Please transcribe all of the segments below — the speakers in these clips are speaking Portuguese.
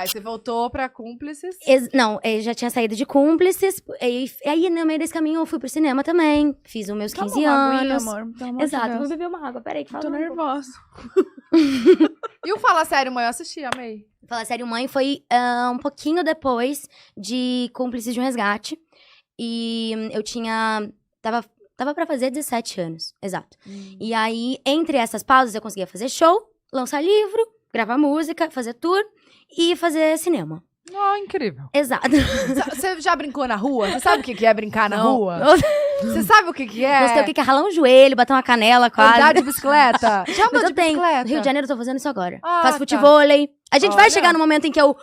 Aí você voltou pra Cúmplices. Não, eu já tinha saído de Cúmplices. E aí, no meio desse caminho, eu fui pro cinema também. Fiz os meus 15 anos. Amor, pelo amor Exato, de vou Deus. beber uma água. Peraí, que fala. Tô nervosa. E o Fala Sério, mãe, eu assisti, amei. Fala Sério, Mãe foi um pouquinho depois de Cúmplices de um Resgate. E eu tava pra fazer 17 anos, exato. E aí, entre essas pausas, eu conseguia fazer show, lançar livro, gravar música, fazer tour e fazer cinema. Oh, incrível. Exato. Você já brincou na rua? Você sabe o que é brincar na Não. rua? Você sabe o que é? Não sei o que é ralar um joelho, bater uma canela quase. Andar de bicicleta? Já andou Mas de eu tenho. bicicleta? No Rio de Janeiro eu tô fazendo isso agora. Ah, Faço tá. futevôlei. A gente vai Olha. chegar no momento em que eu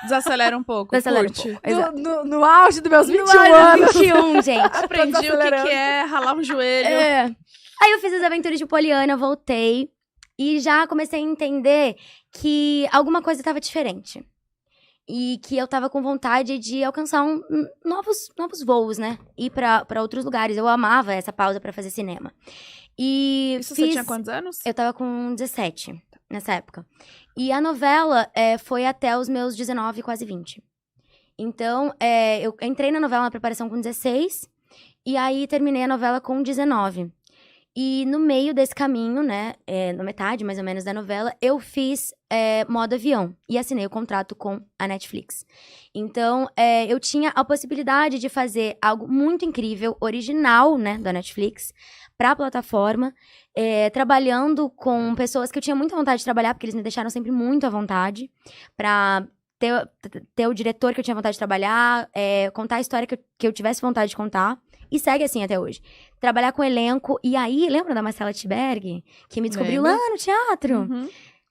Desacelera um pouco. desacelero um curte. pouco. Exato. No auge dos meus 21 No ano anos. 21, gente. Aprendi o que é ralar um joelho. É. Aí eu fiz as aventuras de Poliana, voltei. E já comecei a entender que alguma coisa tava diferente. E que eu tava com vontade de alcançar novos voos, né? Ir pra outros lugares. Eu amava essa pausa pra fazer cinema. E Isso você tinha quantos anos? Eu tava com 17 nessa época. E a novela foi até os meus 19, quase 20. Então, eu entrei na novela na preparação com 16. E aí, terminei a novela com 19. E no meio desse caminho, né, na metade mais ou menos da novela, eu fiz modo avião e assinei o contrato com a Netflix. Então, eu tinha a possibilidade de fazer algo muito incrível, original, né, da Netflix, pra plataforma, trabalhando com pessoas que eu tinha muita vontade de trabalhar, porque eles me deixaram sempre muito à vontade, pra ter o diretor que eu tinha vontade de trabalhar, contar a história que eu tivesse vontade de contar. E segue assim até hoje. Trabalhar com elenco. E aí, lembra da Marcela Tiberg? Que me descobriu Lembro. lá no teatro? Uhum.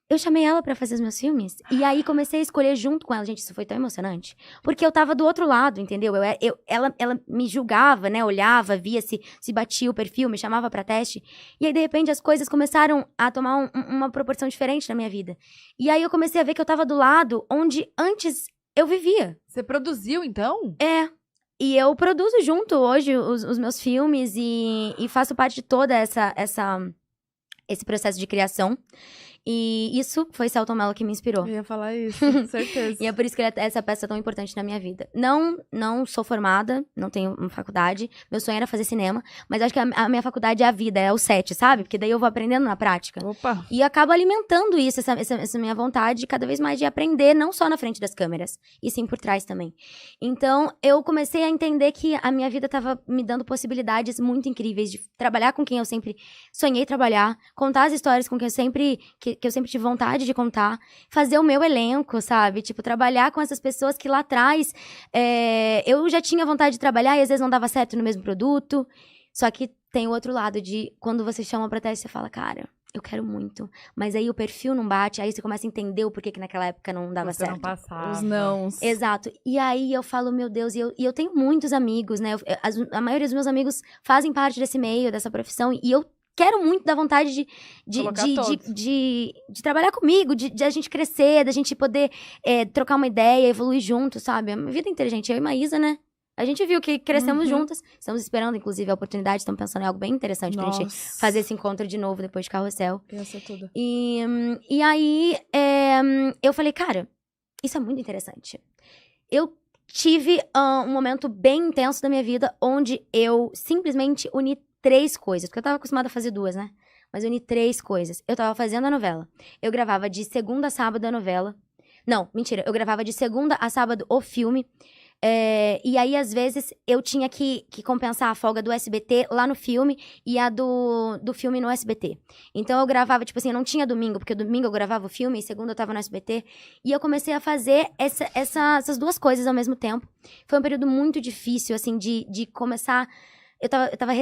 Eu chamei ela pra fazer os meus filmes. E aí, comecei a escolher junto com ela. Gente, isso foi tão emocionante. Porque eu tava do outro lado, entendeu? Ela me julgava, né? Olhava, via se batia o perfil, me chamava pra teste. E aí, de repente, as coisas começaram a tomar uma proporção diferente na minha vida. E aí, eu comecei a ver que eu tava do lado onde antes eu vivia. Você produziu, então? E eu produzo junto hoje os meus filmes e faço parte de toda esse processo de criação. E isso foi Selton Mello que me inspirou. Eu ia falar isso, com certeza. E é por isso que essa peça é tão importante na minha vida. Não sou formada, não tenho uma faculdade. Meu sonho era fazer cinema. Mas acho que a minha faculdade é a vida, é o set, sabe? Porque daí eu vou aprendendo na prática. Opa! E acabo alimentando isso, essa minha vontade cada vez mais de aprender, não só na frente das câmeras, e sim por trás também. Então, eu comecei a entender que a minha vida estava me dando possibilidades muito incríveis de trabalhar com quem eu sempre sonhei trabalhar, contar as histórias com quem eu sempre tive vontade de contar, fazer o meu elenco, sabe? Tipo, trabalhar com essas pessoas que lá atrás eu já tinha vontade de trabalhar e às vezes não dava certo no mesmo produto. Só que tem o outro lado de quando você chama pra teste, você fala, cara, eu quero muito. Mas aí o perfil não bate, aí você começa a entender o porquê que naquela época não dava Você certo. não passava. Os nãos. Exato. E aí eu falo, meu Deus, e eu tenho muitos amigos, né? A maioria dos meus amigos fazem parte desse meio, dessa profissão, e eu quero muito dar vontade de trabalhar comigo, de a gente crescer, da gente poder trocar uma ideia, evoluir junto, sabe? A minha vida inteira, gente, eu e Maísa, né? A gente viu que crescemos juntas. Estamos esperando, inclusive, a oportunidade. Estamos pensando em algo bem interessante pra gente fazer esse encontro de novo depois de Carrossel. Ia ser tudo. E aí, eu falei, cara, isso é muito interessante. Eu tive um momento bem intenso da minha vida, onde eu simplesmente uni 3 coisas. Porque eu tava acostumada a fazer 2, né? Mas eu uni 3 coisas. Eu tava fazendo a novela. Eu gravava de segunda a sábado a novela. Não, mentira. Eu gravava de segunda a sábado o filme. E aí, às vezes, eu tinha que compensar a folga do SBT lá no filme e a do filme no SBT. Então, eu gravava, tipo assim, eu não tinha domingo, porque domingo eu gravava o filme e segunda eu tava no SBT. E eu comecei a fazer essas 2 coisas ao mesmo tempo. Foi um período muito difícil, assim, de começar... Eu tava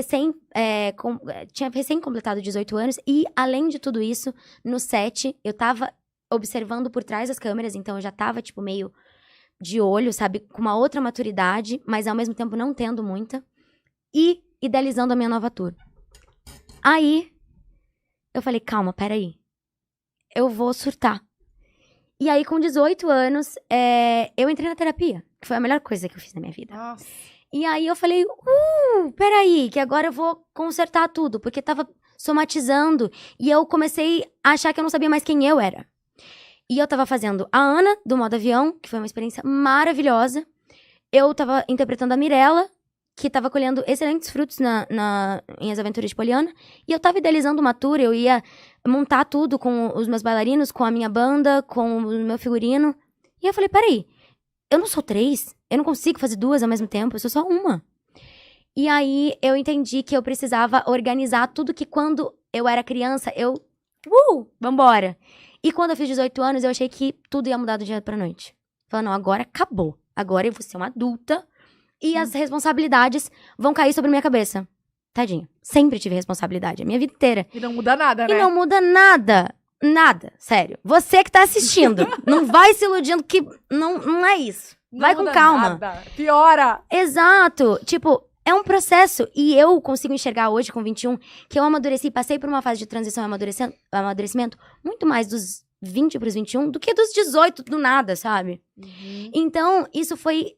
tinha recém completado 18 anos e, além de tudo isso, no set, eu tava observando por trás das câmeras, então eu já tava, tipo, meio de olho, sabe? Com uma outra maturidade, mas ao mesmo tempo não tendo muita. E idealizando a minha nova tour. Aí, eu falei, calma, peraí. Eu vou surtar. E aí, com 18 anos, eu entrei na terapia, que foi a melhor coisa que eu fiz na minha vida. Nossa. E aí eu falei, peraí, que agora eu vou consertar tudo, porque tava somatizando. E eu comecei a achar que eu não sabia mais quem eu era. E eu tava fazendo a Ana, do modo avião, que foi uma experiência maravilhosa. Eu tava interpretando a Mirella, que tava colhendo excelentes frutos em As Aventuras de Poliana. E eu tava idealizando uma tour, eu ia montar tudo com os meus bailarinos, com a minha banda, com o meu figurino. E eu falei, peraí, eu não sou 3, eu não consigo fazer 2 ao mesmo tempo, eu sou só uma. E aí eu entendi que eu precisava organizar tudo que quando eu era criança, vambora. E quando eu fiz 18 anos, eu achei que tudo ia mudar do dia pra noite. Falei, não, agora acabou. Agora eu vou ser uma adulta e as responsabilidades vão cair sobre minha cabeça. Tadinha. Sempre tive responsabilidade, a minha vida inteira. E não muda nada, né? E não muda nada. Nada, sério. Você que tá assistindo, não vai se iludindo que não é isso. Vai com calma. Nada. Piora. Exato. Tipo, é um processo. E eu consigo enxergar hoje, com 21, que eu amadureci, passei por uma fase de transição e amadurecimento muito mais dos 20 pros 21 do que dos 18 do nada, sabe? Então, isso foi...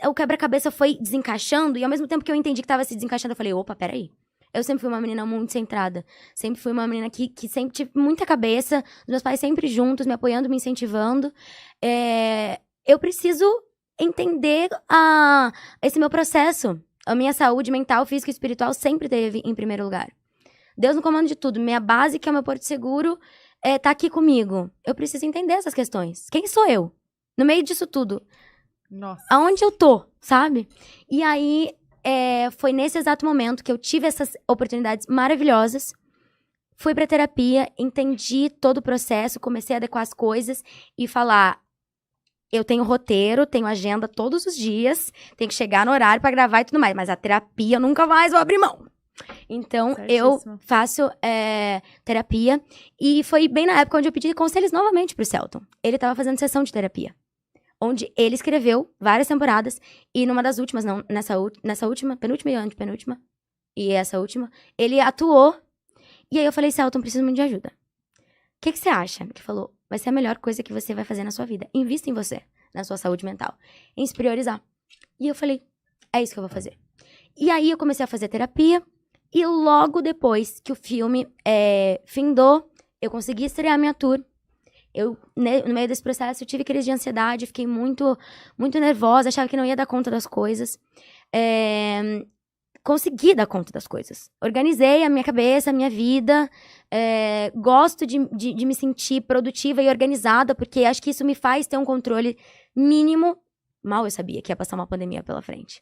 o quebra-cabeça foi desencaixando e ao mesmo tempo que eu entendi que tava se desencaixando, eu falei, opa, peraí. Eu sempre fui uma menina muito centrada. Sempre fui uma menina que sempre tive muita cabeça. Os meus pais sempre juntos, me apoiando, me incentivando. Eu preciso entender esse meu processo. A minha saúde mental, física e espiritual sempre esteve em primeiro lugar. Deus no comando de tudo. Minha base, que é o meu porto seguro, tá aqui comigo. Eu preciso entender essas questões. Quem sou eu? No meio disso tudo. Nossa. Aonde eu tô, sabe? E aí, foi nesse exato momento que eu tive essas oportunidades maravilhosas. Fui pra terapia, entendi todo o processo, comecei a adequar as coisas e falar... Eu tenho roteiro, tenho agenda todos os dias, tenho que chegar no horário pra gravar e tudo mais. Mas a terapia eu nunca mais vou abrir mão. Então, eu faço terapia. E foi bem na época onde eu pedi conselhos novamente pro Celton. Ele tava fazendo sessão de terapia. Onde ele escreveu várias temporadas. E numa das últimas, não, nessa última, penúltima e antepenúltima. E essa última, ele atuou. E aí eu falei, Celton, preciso muito de ajuda. O que você acha? Ele falou, vai ser a melhor coisa que você vai fazer na sua vida. Invista em você, na sua saúde mental. Em se priorizar. E eu falei, é isso que eu vou fazer. E aí eu comecei a fazer terapia. E logo depois que o filme findou, eu consegui estrear minha tour. No meio desse processo, eu tive crise de ansiedade, fiquei muito, muito nervosa, achava que não ia dar conta das coisas. Consegui dar conta das coisas. Organizei a minha cabeça, a minha vida. Gosto de me sentir produtiva e organizada, porque acho que isso me faz ter um controle mínimo. Mal eu sabia que ia passar uma pandemia pela frente.